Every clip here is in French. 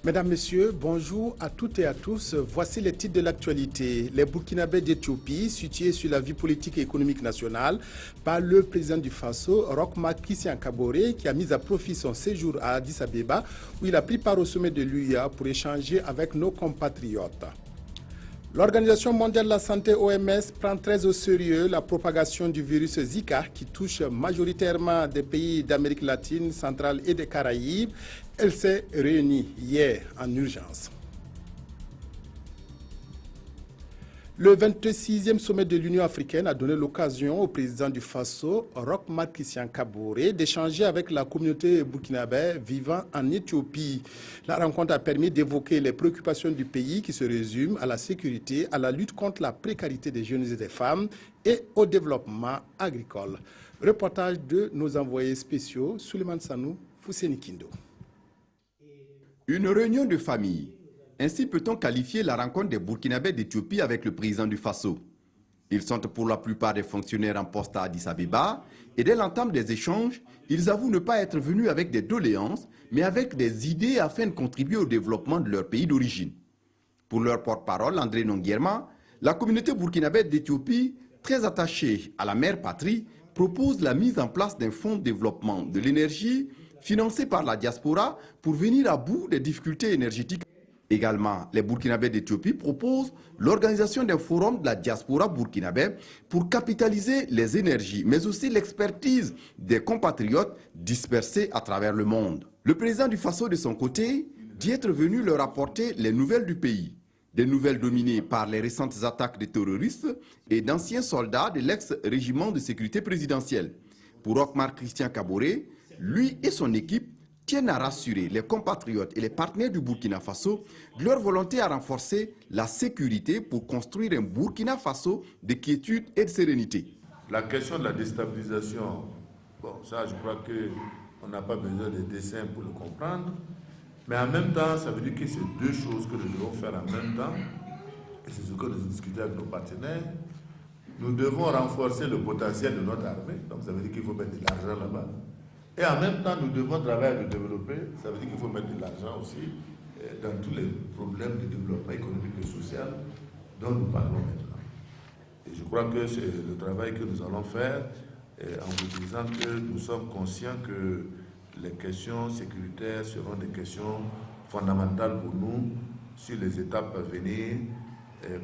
Mesdames, Messieurs, bonjour à toutes et à tous. Voici les titres de l'actualité. Les Burkinabés d'Éthiopie, situés sur la vie politique et économique nationale, par le président du Faso, Roch Marc Christian Kaboré, qui a mis à profit son séjour à Addis Abeba, où il a pris part au sommet de l'UIA pour échanger avec nos compatriotes. L'Organisation mondiale de la santé OMS prend très au sérieux la propagation du virus Zika qui touche majoritairement des pays d'Amérique latine, centrale et des Caraïbes. Elle s'est réunie hier en urgence. Le 26e sommet de l'Union africaine a donné l'occasion au président du Faso, Roch Marc Christian Kaboré, d'échanger avec la communauté burkinabé vivant en Éthiopie. La rencontre a permis d'évoquer les préoccupations du pays qui se résument à la sécurité, à la lutte contre la précarité des jeunes et des femmes et au développement agricole. Reportage de nos envoyés spéciaux, Souleymane Sanou, Fousseni Kindo. Une réunion de famille. Ainsi peut-on qualifier la rencontre des Burkinabés d'Éthiopie avec le président du Faso. Ils sont pour la plupart des fonctionnaires en poste à Addis Abeba et dès l'entame des échanges, ils avouent ne pas être venus avec des doléances, mais avec des idées afin de contribuer au développement de leur pays d'origine. Pour leur porte-parole, André Nonguierma, la communauté burkinabé d'Éthiopie, très attachée à la mère patrie, propose la mise en place d'un fonds de développement de l'énergie financé par la diaspora pour venir à bout des difficultés énergétiques. Également, les Burkinabés d'Éthiopie proposent l'organisation d'un forum de la diaspora burkinabé pour capitaliser les énergies, mais aussi l'expertise des compatriotes dispersés à travers le monde. Le président du Faso, de son côté, dit être venu leur apporter les nouvelles du pays, des nouvelles dominées par les récentes attaques des terroristes et d'anciens soldats de l'ex-régiment de sécurité présidentielle. Pour Roch Marc Christian Kaboré, lui et son équipe tiennent à rassurer les compatriotes et les partenaires du Burkina Faso de leur volonté à renforcer la sécurité pour construire un Burkina Faso de quiétude et de sérénité. La question de la déstabilisation, bon, ça je crois qu'on n'a pas besoin de dessins pour le comprendre, mais en même temps, ça veut dire que c'est deux choses que nous devons faire en même temps, et c'est ce que nous discutons avec nos partenaires. Nous devons renforcer le potentiel de notre armée, donc ça veut dire qu'il faut mettre de l'argent là-bas. Et en même temps, nous devons travailler à le développer. Ça veut dire qu'il faut mettre de l'argent aussi dans tous les problèmes de développement économique et social dont nous parlons maintenant. Et je crois que c'est le travail que nous allons faire en vous disant que nous sommes conscients que les questions sécuritaires seront des questions fondamentales pour nous sur les étapes à venir,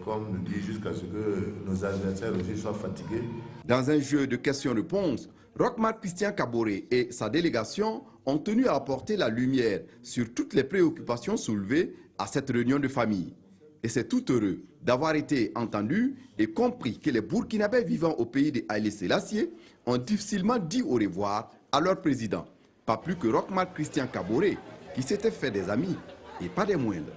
comme nous dit, jusqu'à ce que nos adversaires aussi soient fatigués. Dans un jeu de questions-réponses, Roch Marc Christian Kaboré et sa délégation ont tenu à apporter la lumière sur toutes les préoccupations soulevées à cette réunion de famille. Et c'est tout heureux d'avoir été entendus et compris que les Burkinabés vivant au pays de Haïlé Sélassié ont difficilement dit au revoir à leur président. Pas plus que Roch Marc Christian Kaboré, qui s'était fait des amis et pas des moindres.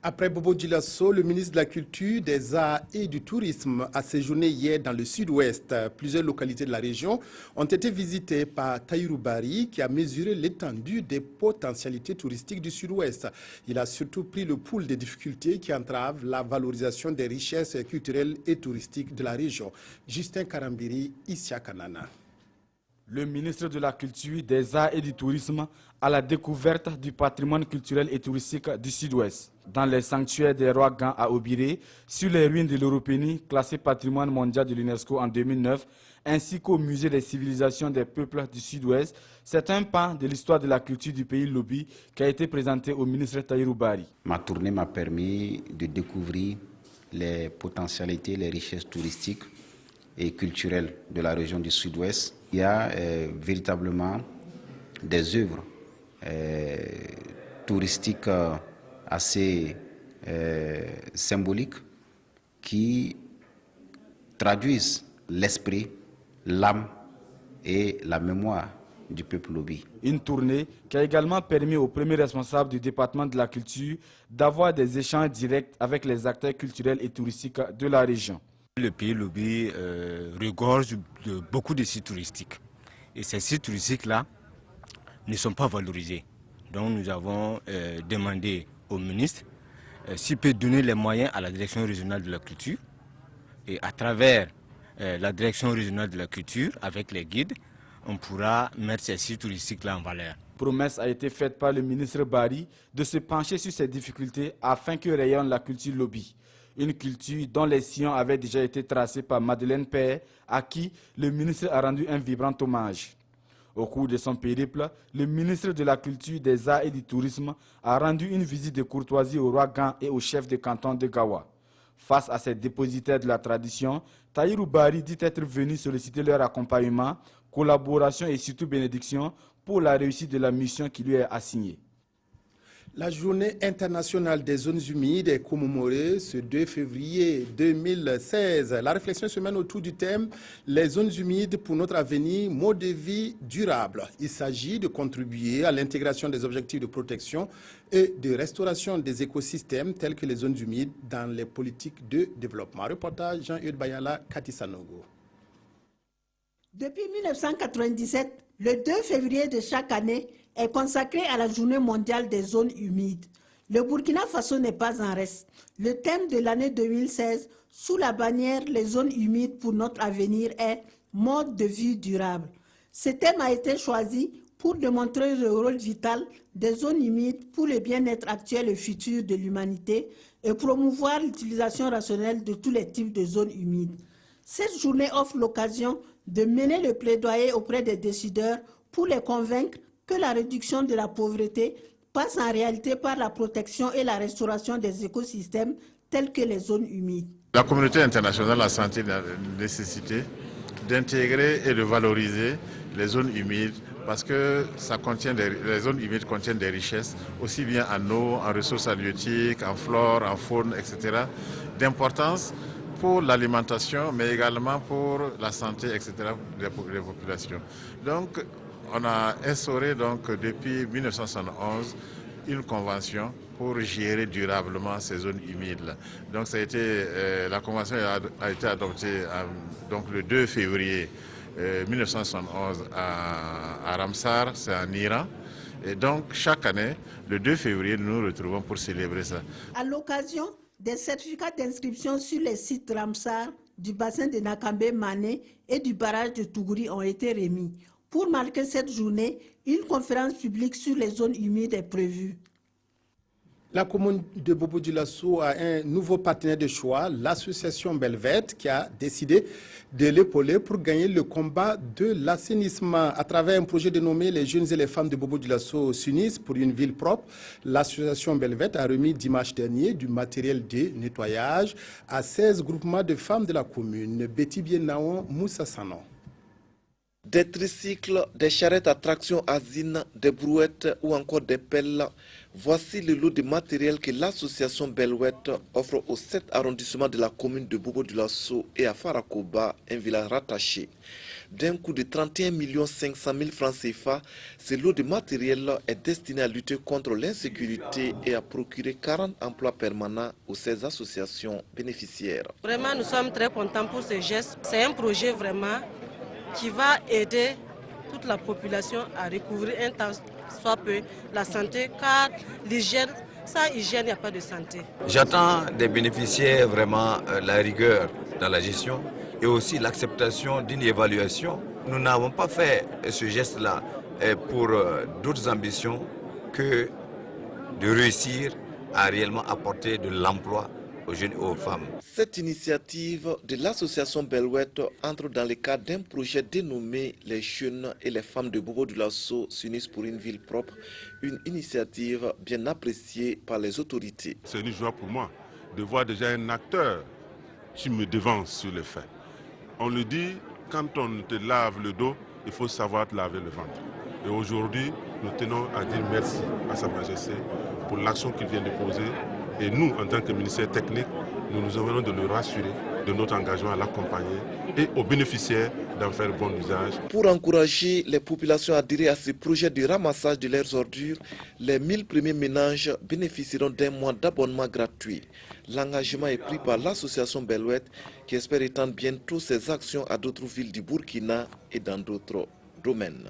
Après Bobo Djilasso, le ministre de la Culture, des Arts et du Tourisme a séjourné hier dans le sud-ouest. Plusieurs localités de la région ont été visitées par Tahirou Barry, qui a mesuré l'étendue des potentialités touristiques du sud-ouest. Il a surtout pris le pouls des difficultés qui entravent la valorisation des richesses culturelles et touristiques de la région. Justin Karambiri, Isia Kanana. Le ministre de la Culture, des Arts et du Tourisme à la découverte du patrimoine culturel et touristique du Sud-Ouest. Dans les sanctuaires des Rois Gants à Obiré, sur les ruines de l'Europénie, classées patrimoine mondial de l'UNESCO en 2009, ainsi qu'au musée des civilisations des peuples du Sud-Ouest, c'est un pan de l'histoire de la culture du pays Lobi qui a été présenté au ministre Tahirou Barry. Ma tournée m'a permis de découvrir les potentialités, les richesses touristiques et culturelles de la région du Sud-Ouest. Il y a véritablement des œuvres touristiques assez symboliques qui traduisent l'esprit, l'âme et la mémoire du peuple Lobi. Une tournée qui a également permis aux premiers responsables du département de la culture d'avoir des échanges directs avec les acteurs culturels et touristiques de la région. Le pays Lobi regorge de beaucoup de sites touristiques. Et ces sites touristiques-là ne sont pas valorisés. Donc nous avons demandé au ministre s'il peut donner les moyens à la direction régionale de la culture. Et à travers la direction régionale de la culture, avec les guides, on pourra mettre ces sites touristiques-là en valeur. Promesse a été faite par le ministre Bari de se pencher sur ces difficultés afin que rayonne la culture lobby. Une culture dont les sillons avaient déjà été tracés par Madeleine Père, à qui le ministre a rendu un vibrant hommage. Au cours de son périple, le ministre de la Culture, des Arts et du Tourisme a rendu une visite de courtoisie au roi Gan et au chef de canton de Gawa. Face à ces dépositaires de la tradition, Tahirou Bari dit être venu solliciter leur accompagnement, collaboration et surtout bénédiction pour la réussite de la mission qui lui est assignée. La journée internationale des zones humides est commémorée ce 2 février 2016. La réflexion se mène autour du thème « Les zones humides pour notre avenir, mode de vie durable ». Il s'agit de contribuer à l'intégration des objectifs de protection et de restauration des écosystèmes tels que les zones humides dans les politiques de développement. Reportage Jean-Eudes Bayala, Katisanogo. Depuis 1997, le 2 février de chaque année est consacré à la journée mondiale des zones humides. Le Burkina Faso n'est pas en reste. Le thème de l'année 2016, sous la bannière « Les zones humides pour notre avenir » est « Mode de vie durable ». Ce thème a été choisi pour démontrer le rôle vital des zones humides pour le bien-être actuel et futur de l'humanité et promouvoir l'utilisation rationnelle de tous les types de zones humides. Cette journée offre l'occasion de mener le plaidoyer auprès des décideurs pour les convaincre que la réduction de la pauvreté passe en réalité par la protection et la restauration des écosystèmes tels que les zones humides. La communauté internationale a senti la nécessité d'intégrer et de valoriser les zones humides parce que les zones humides contiennent des richesses, aussi bien en eau, en ressources halieutiques, en flore, en faune, etc., d'importance pour l'alimentation, mais également pour la santé, etc., des populations. Donc, on a instauré depuis 1971 une convention pour gérer durablement ces zones humides. Donc la convention a été adoptée le 2 février 1971 à Ramsar, c'est en Iran. Et donc chaque année, le 2 février, nous nous retrouvons pour célébrer ça. À l'occasion, des certificats d'inscription sur les sites Ramsar, du bassin de Nakambe-Mané et du barrage de Tougouri ont été remis. Pour marquer cette journée, une conférence publique sur les zones humides est prévue. La commune de Bobo-Dioulasso a un nouveau partenaire de choix, l'association Belvet, qui a décidé de l'épauler pour gagner le combat de l'assainissement. À travers un projet dénommé « Les jeunes et les femmes de Bobo-Dioulasso s'unissent pour une ville propre », l'association Belvet a remis dimanche dernier du matériel de nettoyage à 16 groupements de femmes de la commune. Betty Bienaon, Moussa Sanon. Des tricycles, des charrettes à traction asine, des brouettes ou encore des pelles. Voici le lot de matériel que l'association Belwet offre aux 7 arrondissements de la commune de Bobo-Dioulasso et à Farakoba, un village rattaché. D'un coût de 31 500 000 francs CFA, ce lot de matériel est destiné à lutter contre l'insécurité et à procurer 40 emplois permanents aux 16 associations bénéficiaires. Vraiment, nous sommes très contents pour ce geste. C'est un projet vraiment qui va aider toute la population à recouvrir un temps soit peu la santé, car l'hygiène, sans hygiène, il n'y a pas de santé. J'attends des bénéficiaires vraiment la rigueur dans la gestion et aussi l'acceptation d'une évaluation. Nous n'avons pas fait ce geste-là pour d'autres ambitions que de réussir à réellement apporter de l'emploi aux jeunes et aux femmes. Cette initiative de l'association Belwet entre dans le cadre d'un projet dénommé « Les jeunes et les femmes de Bobo-Dioulasso s'unissent pour une ville propre », une initiative bien appréciée par les autorités. C'est une joie pour moi de voir déjà un acteur qui me devance sur les faits. On le dit, quand on te lave le dos, il faut savoir te laver le ventre. Et aujourd'hui, nous tenons à dire merci à Sa Majesté pour l'action qu'il vient de poser. Et nous, en tant que ministère technique, nous nous envoyons de le rassurer de notre engagement à l'accompagner et aux bénéficiaires d'en faire bon usage. Pour encourager les populations à adhérer à ce projet de ramassage de leurs ordures, les 1000 premiers ménages bénéficieront d'un mois d'abonnement gratuit. L'engagement est pris par l'association Belwet qui espère étendre bientôt ses actions à d'autres villes du Burkina et dans d'autres domaines.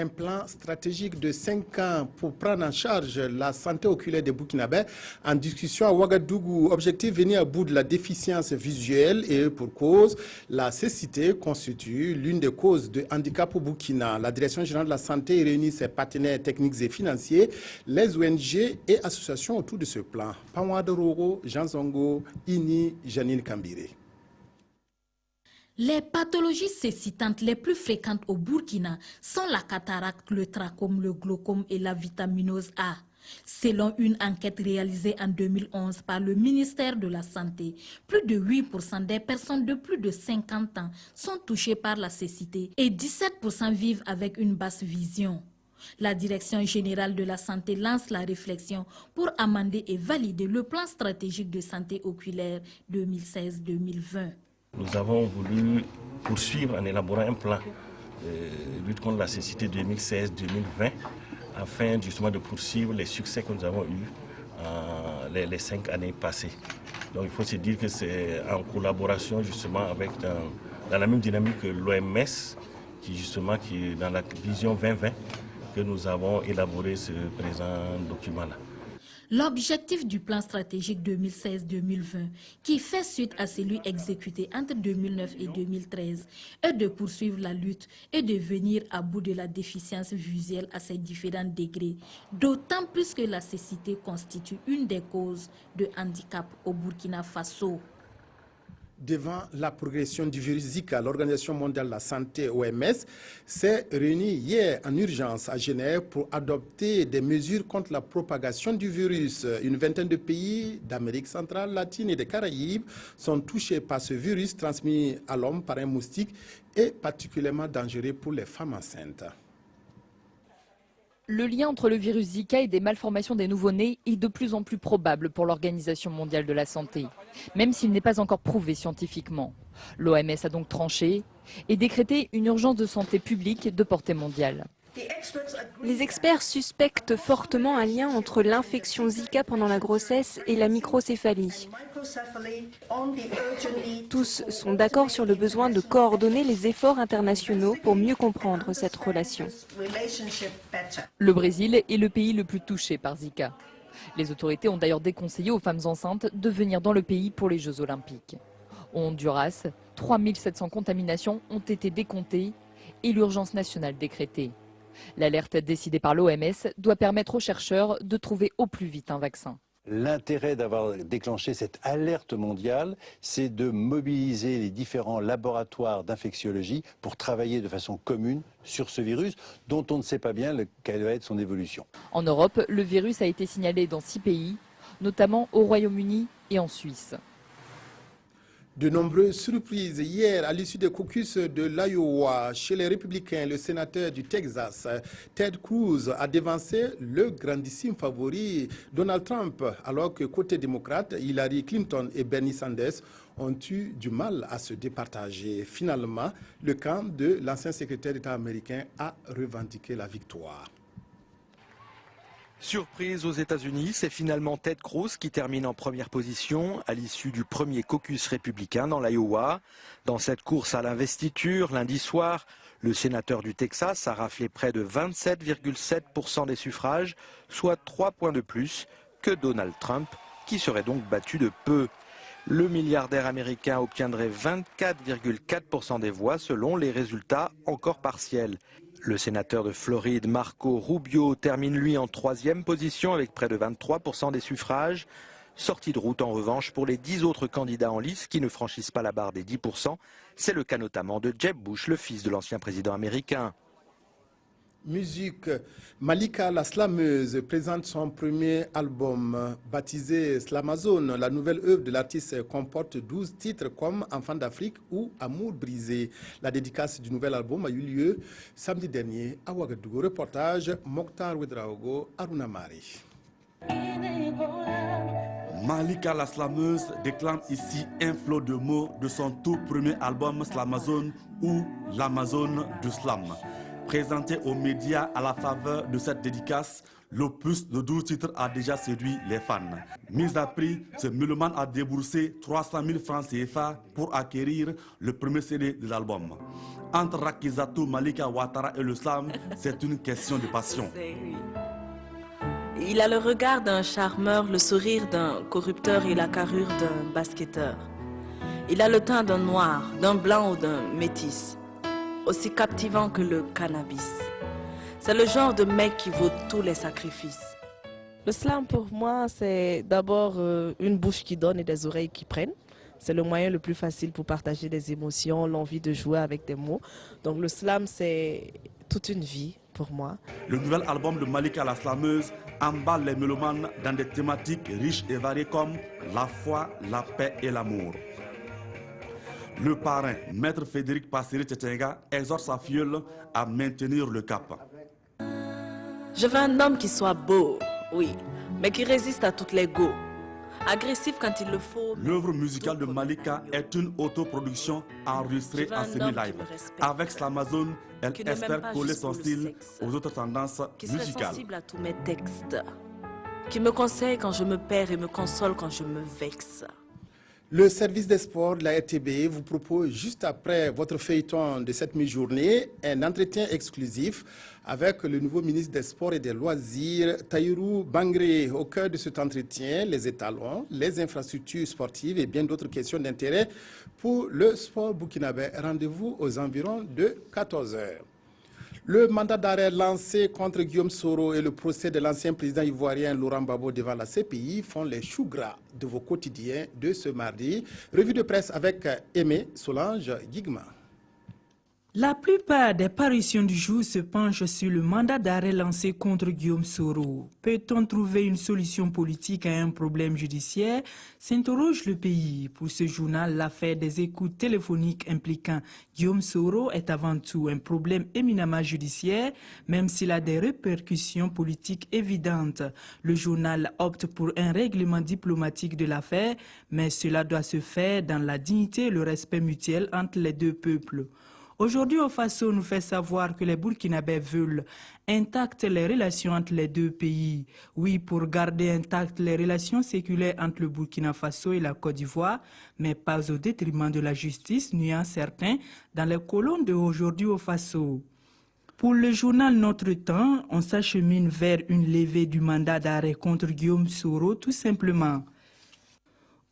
Un plan stratégique de 5 ans pour prendre en charge la santé oculaire des Burkinabés en discussion à Ouagadougou. Objectif, venir à bout de la déficience visuelle et pour cause, la cécité constitue l'une des causes de handicap au Burkina. La Direction générale de la santé réunit ses partenaires techniques et financiers, les ONG et associations autour de ce plan. Pamouada Roro, Jean Zongo, Ini, Janine Kambiré. Les pathologies cécitantes les plus fréquentes au Burkina sont la cataracte, le trachome, le glaucome et la vitaminose A. Selon une enquête réalisée en 2011 par le ministère de la Santé, plus de 8% des personnes de plus de 50 ans sont touchées par la cécité et 17% vivent avec une basse vision. La Direction générale de la santé lance la réflexion pour amender et valider le plan stratégique de santé oculaire 2016-2020. Nous avons voulu poursuivre en élaborant un plan de lutte contre la cécité 2016-2020 afin justement de poursuivre les succès que nous avons eus les 5 années passées. Donc il faut se dire que c'est en collaboration justement avec dans la même dynamique que l'OMS qui est dans la vision 2020 que nous avons élaboré ce présent document-là. L'objectif du plan stratégique 2016-2020, qui fait suite à celui exécuté entre 2009 et 2013, est de poursuivre la lutte et de venir à bout de la déficience visuelle à ses différents degrés, d'autant plus que la cécité constitue une des causes de handicap au Burkina Faso. Devant la progression du virus Zika, l'Organisation mondiale de la santé, OMS, s'est réunie hier en urgence à Genève pour adopter des mesures contre la propagation du virus. Une vingtaine de pays d'Amérique centrale, latine et des Caraïbes sont touchés par ce virus transmis à l'homme par un moustique et particulièrement dangereux pour les femmes enceintes. Le lien entre le virus Zika et des malformations des nouveau-nés est de plus en plus probable pour l'Organisation mondiale de la santé, même s'il n'est pas encore prouvé scientifiquement. L'OMS a donc tranché et décrété une urgence de santé publique de portée mondiale. Les experts suspectent fortement un lien entre l'infection Zika pendant la grossesse et la microcéphalie. Tous sont d'accord sur le besoin de coordonner les efforts internationaux pour mieux comprendre cette relation. Le Brésil est le pays le plus touché par Zika. Les autorités ont d'ailleurs déconseillé aux femmes enceintes de venir dans le pays pour les Jeux Olympiques. Au Honduras, 3700 contaminations ont été décomptées et l'urgence nationale décrétée. L'alerte décidée par l'OMS doit permettre aux chercheurs de trouver au plus vite un vaccin. L'intérêt d'avoir déclenché cette alerte mondiale, c'est de mobiliser les différents laboratoires d'infectiologie pour travailler de façon commune sur ce virus dont on ne sait pas bien quelle va être son évolution. En Europe, le virus a été signalé dans 6 pays, notamment au Royaume-Uni et en Suisse. De nombreuses surprises hier à l'issue des caucus de l'Iowa. Chez les Républicains, le sénateur du Texas, Ted Cruz, a dévancé le grandissime favori Donald Trump, alors que côté démocrate, Hillary Clinton et Bernie Sanders ont eu du mal à se départager. Finalement, le camp de l'ancien secrétaire d'État américain a revendiqué la victoire. Surprise aux États-Unis, c'est finalement Ted Cruz qui termine en première position à l'issue du premier caucus républicain dans l'Iowa. Dans cette course à l'investiture, lundi soir, le sénateur du Texas a raflé près de 27,7% des suffrages, soit 3 points de plus que Donald Trump, qui serait donc battu de peu. Le milliardaire américain obtiendrait 24,4% des voix selon les résultats encore partiels. Le sénateur de Floride, Marco Rubio, termine lui en 3e position avec près de 23% des suffrages. Sortie de route en revanche pour les 10 autres candidats en lice qui ne franchissent pas la barre des 10%. C'est le cas notamment de Jeb Bush, le fils de l'ancien président américain. Musique, Malika la slameuse présente son premier album baptisé Slamazone. La nouvelle œuvre de l'artiste comporte 12 titres comme Enfant d'Afrique ou Amour brisé. La dédicace du nouvel album a eu lieu samedi dernier à Ouagadougou. Reportage Mokhtar Ouedraogo, Aruna Mari. Malika la slameuse déclame ici un flot de mots de son tout premier album Slamazone ou L'Amazone du Slam. Présenté aux médias à la faveur de cette dédicace, L'opus de 12 titres a déjà séduit les fans. Mis à prix, ce mélomane a déboursé 300 000 francs CFA pour acquérir le premier CD de l'album. Entre Rakizatou, Malika Ouattara et le slam, c'est une question de passion. Il a le regard d'un charmeur, le sourire d'un corrupteur et la carrure d'un basketteur. Il a le teint d'un noir, d'un blanc ou d'un métis, aussi captivant que le cannabis. C'est le genre de mec qui vaut tous les sacrifices. Le slam pour moi, c'est d'abord une bouche qui donne et des oreilles qui prennent. C'est le moyen le plus facile pour partager des émotions, l'envie de jouer avec des mots. Donc le slam, c'est toute une vie pour moi. Le nouvel album de Malika la slameuse emballe les mélomanes dans des thématiques riches et variées comme la foi, la paix et l'amour. Le parrain, Maître Frédéric Passeri Tchétchenga, exhorte sa filleule à maintenir le cap. Je veux un homme qui soit beau, oui, mais qui résiste à toutes les go. Agressif quand il le faut. L'œuvre musicale de Malika est une autoproduction enregistrée en semi-live. Avec Slamazone, elle espère coller son style aux autres tendances musicales. Qui serait sensible à tous mes textes. Qui me conseille quand je me perds et me console quand je me vexe. Le service des sports de la RTB vous propose, juste après votre feuilleton de cette mi-journée, un entretien exclusif avec le nouveau ministre des Sports et des Loisirs, Tahirou Bangré. Au cœur de cet entretien, les étalons, les infrastructures sportives et bien d'autres questions d'intérêt pour le sport burkinabé. Rendez-vous aux environs de 14 h. Le mandat d'arrêt lancé contre Guillaume Soro et le procès de l'ancien président ivoirien Laurent Gbagbo devant la CPI font les choux gras de vos quotidiens de ce mardi. Revue de presse avec Aimé Solange Guigma. La plupart des parutions du jour se penchent sur le mandat d'arrêt lancé contre Guillaume Soro. Peut-on trouver une solution politique à un problème judiciaire? S'interroge le pays. Pour ce journal, l'affaire des écoutes téléphoniques impliquant Guillaume Soro est avant tout un problème éminemment judiciaire, même s'il a des répercussions politiques évidentes. Le journal opte pour un règlement diplomatique de l'affaire, mais cela doit se faire dans la dignité et le respect mutuel entre les deux peuples. Aujourd'hui, au Faso nous fait savoir que les Burkinabés veulent intactes les relations entre les deux pays. Oui, pour garder intactes les relations séculaires entre le Burkina Faso et la Côte d'Ivoire, mais pas au détriment de la justice, nuant certains dans les colonnes de aujourd'hui au Faso. Pour le journal Notre Temps, on s'achemine vers une levée du mandat d'arrêt contre Guillaume Soro, tout simplement.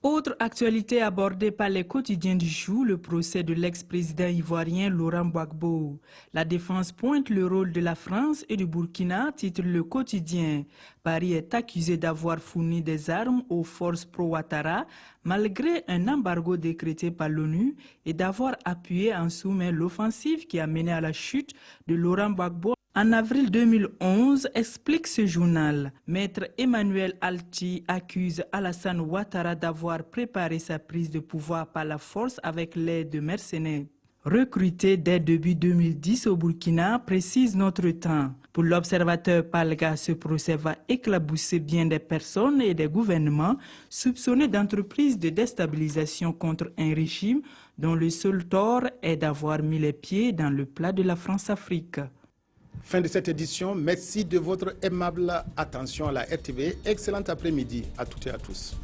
Autre actualité abordée par les quotidiens du jour, le procès de l'ex-président ivoirien Laurent Gbagbo. La défense pointe le rôle de la France et du Burkina, titre le quotidien. Paris est accusé d'avoir fourni des armes aux forces pro-Ouattara, malgré un embargo décrété par l'ONU, et d'avoir appuyé en sous-main l'offensive qui a mené à la chute de Laurent Gbagbo en avril 2011, explique ce journal. Maître Emmanuel Alti accuse Alassane Ouattara d'avoir préparé sa prise de pouvoir par la force avec l'aide de mercenaires recrutés dès début 2010 au Burkina, précise Notre Temps. Pour l'observateur Palga, ce procès va éclabousser bien des personnes et des gouvernements soupçonnés d'entreprises de déstabilisation contre un régime dont le seul tort est d'avoir mis les pieds dans le plat de la France-Afrique. Fin de cette édition. Merci de votre aimable attention à la RTV. Excellent après-midi à toutes et à tous.